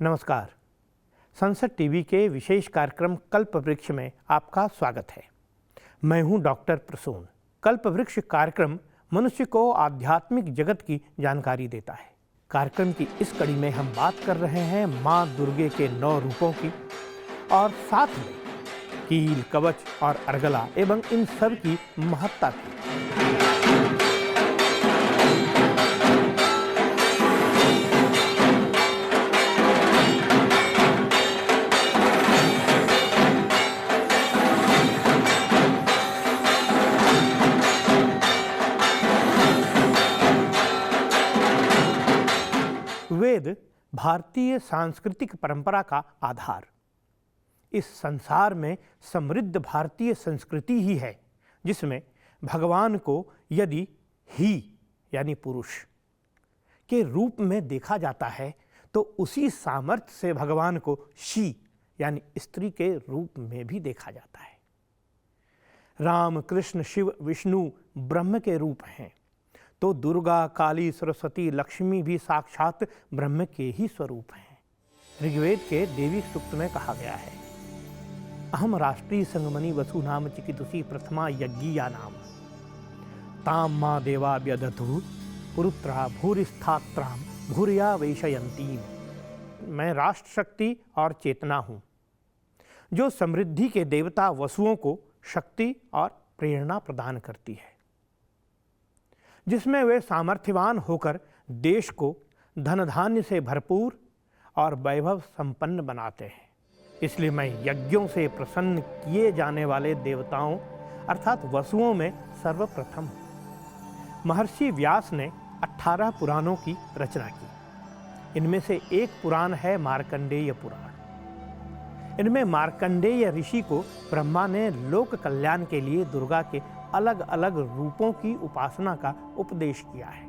नमस्कार। संसद टीवी के विशेष कार्यक्रम कल्प वृक्ष में आपका स्वागत है। मैं हूं डॉक्टर प्रसून। कल्प वृक्ष कार्यक्रम मनुष्य को आध्यात्मिक जगत की जानकारी देता है। कार्यक्रम की इस कड़ी में हम बात कर रहे हैं माँ दुर्गे के 9 रूपों की और साथ में कील, कवच और अर्गला एवं इन सब की महत्ता की। वेद भारतीय सांस्कृतिक परंपरा का आधार। इस संसार में समृद्ध भारतीय संस्कृति ही है जिसमें भगवान को यदि ही यानी पुरुष के रूप में देखा जाता है तो उसी सामर्थ्य से भगवान को शी यानी स्त्री के रूप में भी देखा जाता है। राम, कृष्ण, शिव, विष्णु ब्रह्म के रूप हैं तो दुर्गा, काली, सरस्वती, लक्ष्मी भी साक्षात ब्रह्म के ही स्वरूप हैं। ऋग्वेद के देवी सूक्त में कहा गया है, अहम राष्ट्रीय संगमनी वसु नाम चिकितुषी प्रथमा यज्ञिया नाम ताम माँ देवा व्यदधु पुरुत्रा भूरिस्थात्राम भूरिया वैशयंती। मैं राष्ट्र शक्ति और चेतना हूँ जो समृद्धि के देवता वसुओं को शक्ति और प्रेरणा प्रदान करती है, जिसमें वे सामर्थ्यवान होकर देश को धन धान्य से भरपूर और वैभव संपन्न बनाते हैं। इसलिए मैं यज्ञों से प्रसन्न किए जाने वाले देवताओं अर्थात वसुओं में सर्वप्रथम हूँ। महर्षि व्यास ने 18 पुराणों की रचना की। इनमें से एक पुराण है मार्कंडेय पुराण। इनमें मार्कंडेय ऋषि को ब्रह्मा ने लोक कल्याण के लिए दुर्गा के अलग अलग रूपों की उपासना का उपदेश किया है,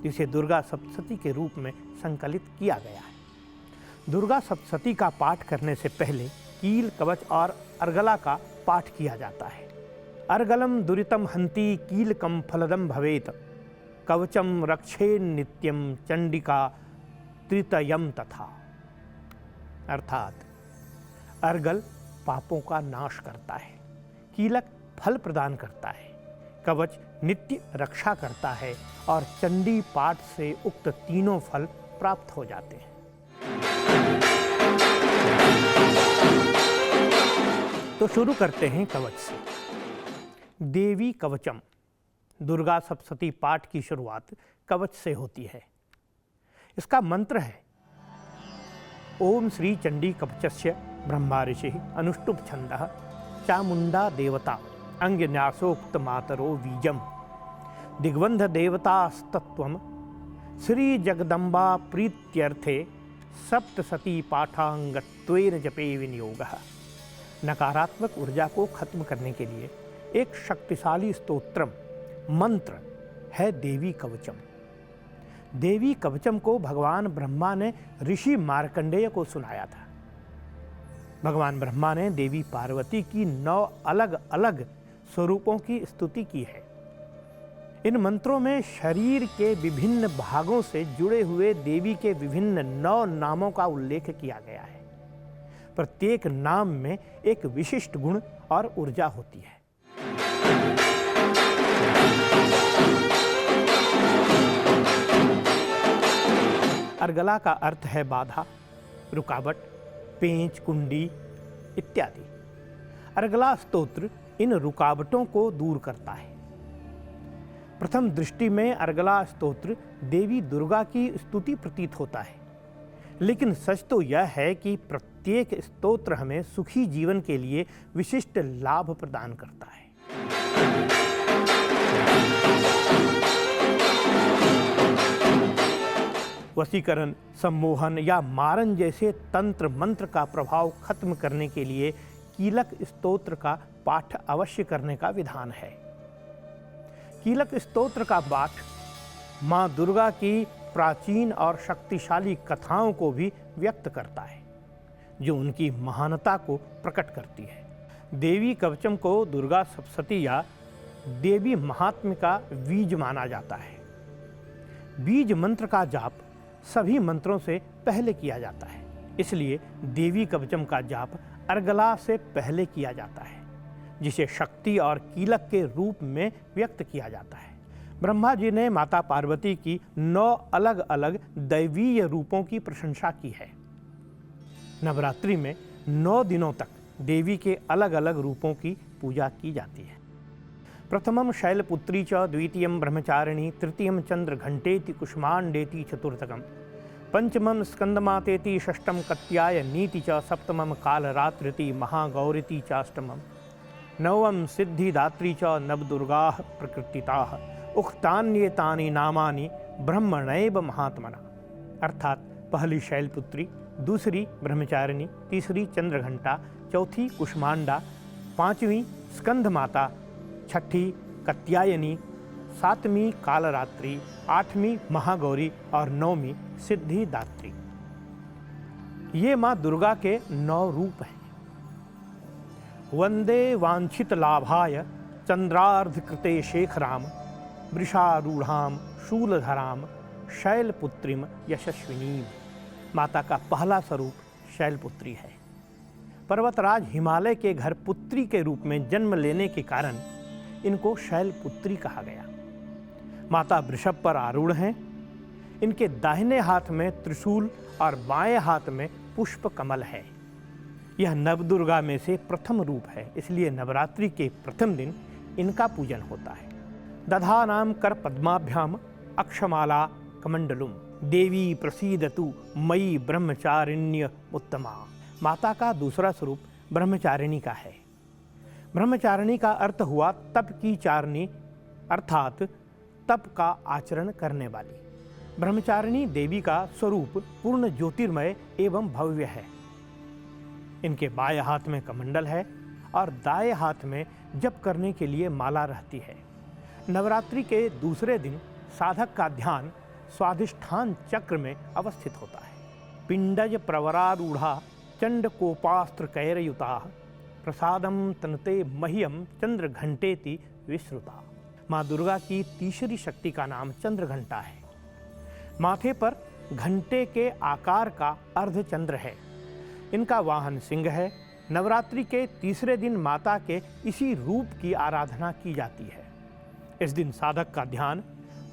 जिसे दुर्गा सप्तशती के रूप में संकलित किया गया है। दुर्गा सप्तशती का पाठ करने से पहले कील, कवच और अर्गला का पाठ किया जाता है। अर्गलम दुरितम हंति कीलकम फलदम भवेत कवचम रक्षे नित्यम चंडिका त्रितयम तथा। अर्थात अर्गल पापों का नाश करता है, कीलक फल प्रदान करता है, कवच नित्य रक्षा करता है और चंडी पाठ से उक्त तीनों फल प्राप्त हो जाते हैं। तो शुरू करते हैं कवच से। देवी कवचम। दुर्गा सप्तशती पाठ की शुरुआत कवच से होती है। इसका मंत्र है ओम श्री चंडी कवचस्य ब्रह्मा ऋषि अनुष्टुप छंदः चामुंडा देवता अंगन्यासोक्त मातरो बीजम दिग्बंध देवतास्तत्वम श्री जगदम्बा प्रीत्यर्थे सप्तशती पाठांगत्वेन जपे विनियोगः। नकारात्मक ऊर्जा को खत्म करने के लिए एक शक्तिशाली स्तोत्रम मंत्र है देवी कवचम। देवी कवचम को भगवान ब्रह्मा ने ऋषि मार्कंडेय को सुनाया था। भगवान ब्रह्मा ने देवी पार्वती की 9 अलग अलग स्वरूपों की स्तुति की है। इन मंत्रों में शरीर के विभिन्न भागों से जुड़े हुए देवी के विभिन्न 9 नामों का उल्लेख किया गया है। प्रत्येक नाम में एक विशिष्ट गुण और ऊर्जा होती है। अर्गला का अर्थ है बाधा, रुकावट, पेंच, कुंडी इत्यादि। अर्गला स्तोत्र इन रुकावटों को दूर करता है। प्रथम दृष्टि में अर्गला स्तोत्र देवी दुर्गा की स्तुति प्रतीत होता है, लेकिन सच तो यह है कि प्रत्येक स्तोत्र हमें सुखी जीवन के लिए विशिष्ट लाभ प्रदान करता है। वशीकरण, सम्मोहन या मारन जैसे तंत्र मंत्र का प्रभाव खत्म करने के लिए कीलक स्तोत्र का पाठ अवश्य करने का विधान है। कीलक स्तोत्र का पाठ माँ दुर्गा की प्राचीन और शक्तिशाली कथाओं को भी व्यक्त करता है, जो उनकी महानता को प्रकट करती है। देवी कवचम को दुर्गा सप्तशती या देवी महात्म्य का बीज माना जाता है। बीज मंत्र का जाप सभी मंत्रों से पहले किया जाता है। इसलिए देवी कवचम का जाप अर्गला से पहले किया जाता है, जिसे शक्ति और कीलक के रूप में व्यक्त किया जाता है। ब्रह्मा जी ने माता पार्वती की 9 अलग अलग दैवीय रूपों की प्रशंसा की है। नवरात्रि में 9 दिनों तक देवी के अलग अलग रूपों की पूजा की जाती है। प्रथमम शैलपुत्री च, द्वितीयम ब्रह्मचारिणी, तृतीयम चंद्रघंटेति कुष्मांडेति चतुर्थकम, पंचमम स्कंदमातेति, षष्ठम कत्यायनीति च, सप्तमम कालरात्रिति महागौरिति चाष्टमम, नवम सिद्धिदात्री च नवदुर्गाः प्रकृतिताः, उक्तान्येतानि नामानि ब्रह्मणैव महात्मना। अर्थात पहली शैलपुत्री, दूसरी ब्रह्मचारिणी, तीसरी चंद्रघंटा, चौथी कुष्मांडा, पांचवी स्कंद माता, छठी कत्यायनी, सातवीं कालरात्रि, आठवीं महागौरी और नौवीं सिद्धिदात्री। ये माँ दुर्गा के 9 रूप हैं। वंदे वांछित लाभाय चंद्रार्धकृते शेखराम, वृषारूढ़ाम शूलधराम, शैलपुत्रीम यशस्विनीम। माता का पहला स्वरूप शैलपुत्री है। पर्वतराज हिमालय के घर पुत्री के रूप में जन्म लेने के कारण इनको शैलपुत्री कहा गया। माता वृषभ पर आरूढ़ हैं। इनके दाहिने हाथ में त्रिशूल और बाएं हाथ में पुष्प कमल है। यह नवदुर्गा में से प्रथम रूप है, इसलिए नवरात्रि के प्रथम दिन इनका पूजन होता है। दधानाम कर पद्माभ्याम अक्षमाला कमंडलुम, देवी प्रसीदतु मयि ब्रह्मचारिण्य उत्तमा। माता का दूसरा स्वरूप ब्रह्मचारिणी का है। ब्रह्मचारिणी का अर्थ हुआ तप की चारणी, अर्थात तप का आचरण करने वाली। ब्रह्मचारिणी देवी का स्वरूप पूर्ण ज्योतिर्मय एवं भव्य है। इनके बाएं हाथ में कमंडल है और दाएं हाथ में जप करने के लिए माला रहती है। नवरात्रि के दूसरे दिन साधक का ध्यान स्वाधिष्ठान चक्र में अवस्थित होता है। पिंडज प्रवरारूढ़ा चंडकोपास्त्र कैरयुता, प्रसादम तनते मह्यम चंद्रघंटेति विश्रुता। माँ दुर्गा की तीसरी शक्ति का नाम चंद्रघंटा है। माथे पर घंटे के आकार का अर्धचंद्र है। इनका वाहन सिंह है। नवरात्रि के तीसरे दिन माता के इसी रूप की आराधना की जाती है। इस दिन साधक का ध्यान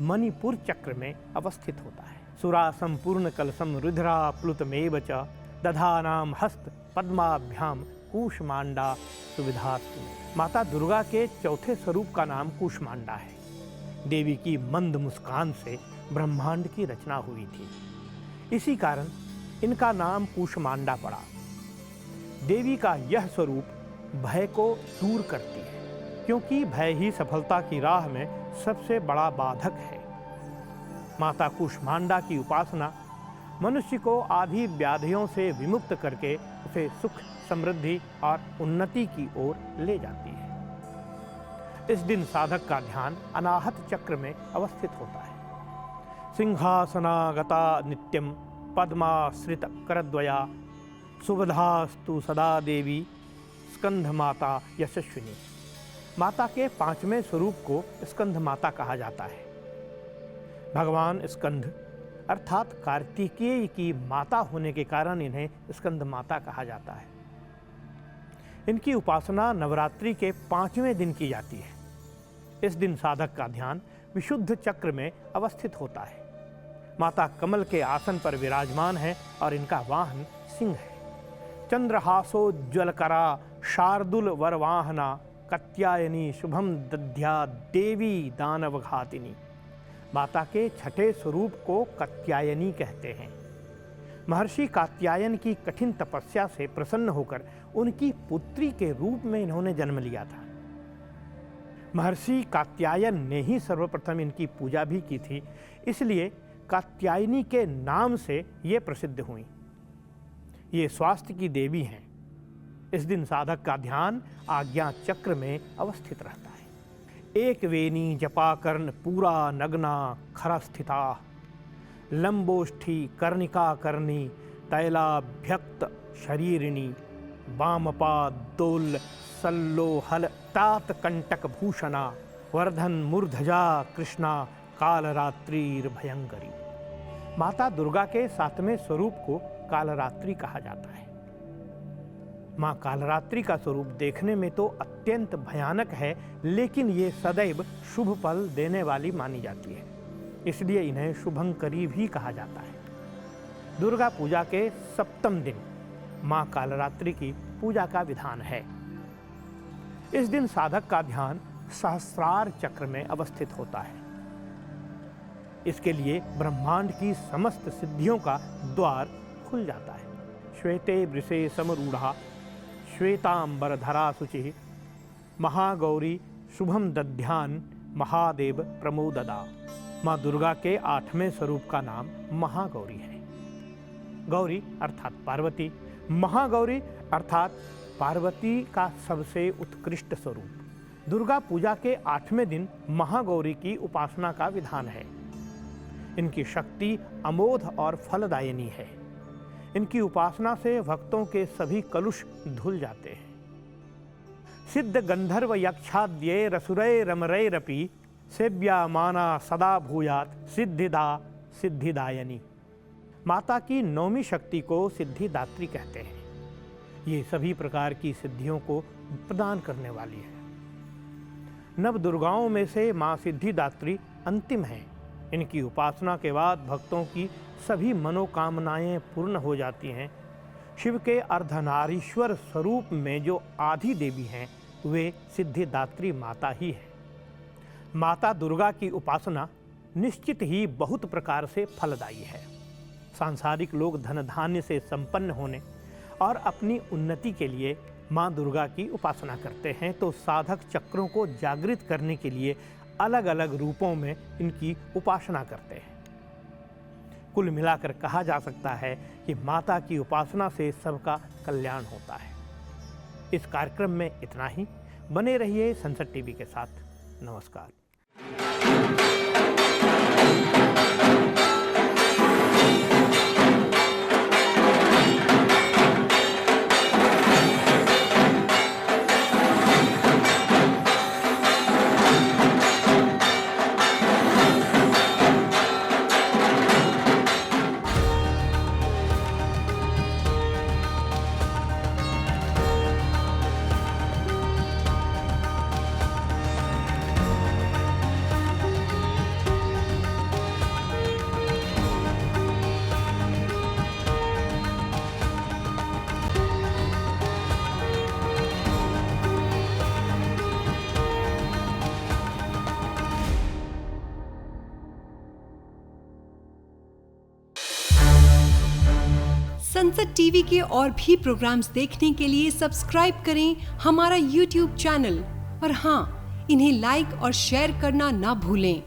मणिपुर चक्र में अवस्थित होता है। सुरा संपूर्ण कलसम रुद्रा प्लुतमेव च, दधानाम हस्त पद्माभ्याम कूष्मांडा सुविधास्तु। माता दुर्गा के चौथे स्वरूप का नाम कूष्मांडा है। देवी की मंद मुस्कान से ब्रह्मांड की रचना हुई थी, इसी कारण इनका नाम कूष्मांडा पड़ा। देवी का यह स्वरूप भय को दूर करती है, क्योंकि भय ही सफलता की राह में सबसे बड़ा बाधक है। माता कूष्मांडा की उपासना मनुष्य को आदि व्याधियों से विमुक्त करके उसे सुख, समृद्धि और उन्नति की ओर ले जाती है। इस दिन साधक का ध्यान अनाहत चक्र में अवस्थित होता है। सिंहासनागता नित्यम पद्माश्रित करद्वया, सुबधास्तु सदा देवी स्कंध माता यशस्विनी। माता के 5वें स्वरूप को स्कंध माता कहा जाता है। भगवान स्कंध अर्थात कार्तिकेय की माता होने के कारण इन्हें स्कंद माता कहा जाता है। इनकी उपासना नवरात्रि के 5वें दिन की जाती है। इस दिन साधक का ध्यान विशुद्ध चक्र में अवस्थित होता है। माता कमल के आसन पर विराजमान है और इनका वाहन सिंह है। चंद्रहासोज्ज्वलकरा शार्दुल वरवाहना, कत्यायनी शुभम दध्या देवी दानवघातिनी। माता के छठे स्वरूप को कत्यायनी कहते हैं। महर्षि कात्यायन की कठिन तपस्या से प्रसन्न होकर उनकी पुत्री के रूप में इन्होंने जन्म लिया था। महर्षि कात्यायन ने ही सर्वप्रथम इनकी पूजा भी की थी, इसलिए कात्यायनी के नाम से ये प्रसिद्ध हुई। ये स्वास्थ्य की देवी हैं। इस दिन साधक का ध्यान आज्ञा चक्र में अवस्थित रहता है। एक वेनी जपाकर्ण पूरा नग्ना खरा स्थिता, लंबोष्ठी कर्णिका करनी तैलाभ्यक्त शरीरिणी, वामपाद दोल सल्लोहल तात कंटक भूषणा, वर्धन मूर्धजा कृष्णा कालरात्रिर भयंकरी। माता दुर्गा के 7वें स्वरूप को कालरात्रि कहा जाता है। माँ कालरात्रि का स्वरूप देखने में तो अत्यंत भयानक है, लेकिन ये सदैव शुभ फल देने वाली मानी जाती है, इसलिए इन्हें शुभंकरी भी कहा जाता है। दुर्गा पूजा के सप्तम दिन माँ कालरात्रि की पूजा का विधान है। इस दिन साधक का ध्यान सहस्रार चक्र में अवस्थित होता है। इसके लिए ब्रह्मांड की समस्त सिद्धियों का द्वार खुल जाता है। श्वेते वृषे समरूढ़ा श्वेतांबरधरा शुचि महागौरी शुभम दध्यान महादेव प्रमोददा। माँ दुर्गा के 8वें स्वरूप का नाम महागौरी है। गौरी अर्थात पार्वती, महागौरी अर्थात पार्वती का सबसे उत्कृष्ट स्वरूप। दुर्गा पूजा के 8वें दिन महागौरी की उपासना का विधान है। इनकी शक्ति अमोघ और फलदायिनी है। इनकी उपासना से भक्तों के सभी कलुष धुल जाते हैं। सिद्ध गंधर्व यक्षाद्ये रसुरै रमरैरपि सेव्यामाना सदा भूयात सिद्धिदा सिद्धिदायनी। माता की 9वीं शक्ति को सिद्धिदात्री कहते हैं। ये सभी प्रकार की सिद्धियों को प्रदान करने वाली है। नव दुर्गाओं में से माँ सिद्धिदात्री अंतिम है। इनकी उपासना के बाद भक्तों की सभी मनोकामनाएं पूर्ण हो जाती हैं। शिव के अर्धनारीश्वर स्वरूप में जो आदि देवी हैं वे सिद्धिदात्री माता ही है। माता दुर्गा की उपासना निश्चित ही बहुत प्रकार से फलदायी है। सांसारिक लोग धन धान्य से संपन्न होने और अपनी उन्नति के लिए माँ दुर्गा की उपासना करते हैं, तो साधक चक्रों को जागृत करने के लिए अलग अलग रूपों में इनकी उपासना करते हैं। कुल मिलाकर कहा जा सकता है कि माता की उपासना से सबका कल्याण होता है। इस कार्यक्रम में इतना ही। बने रहिए संसद टीवी के साथ। नमस्कार। संसद टीवी के और भी प्रोग्राम्स देखने के लिए सब्सक्राइब करें हमारा YouTube चैनल और हाँ, इन्हें लाइक और शेयर करना ना भूलें।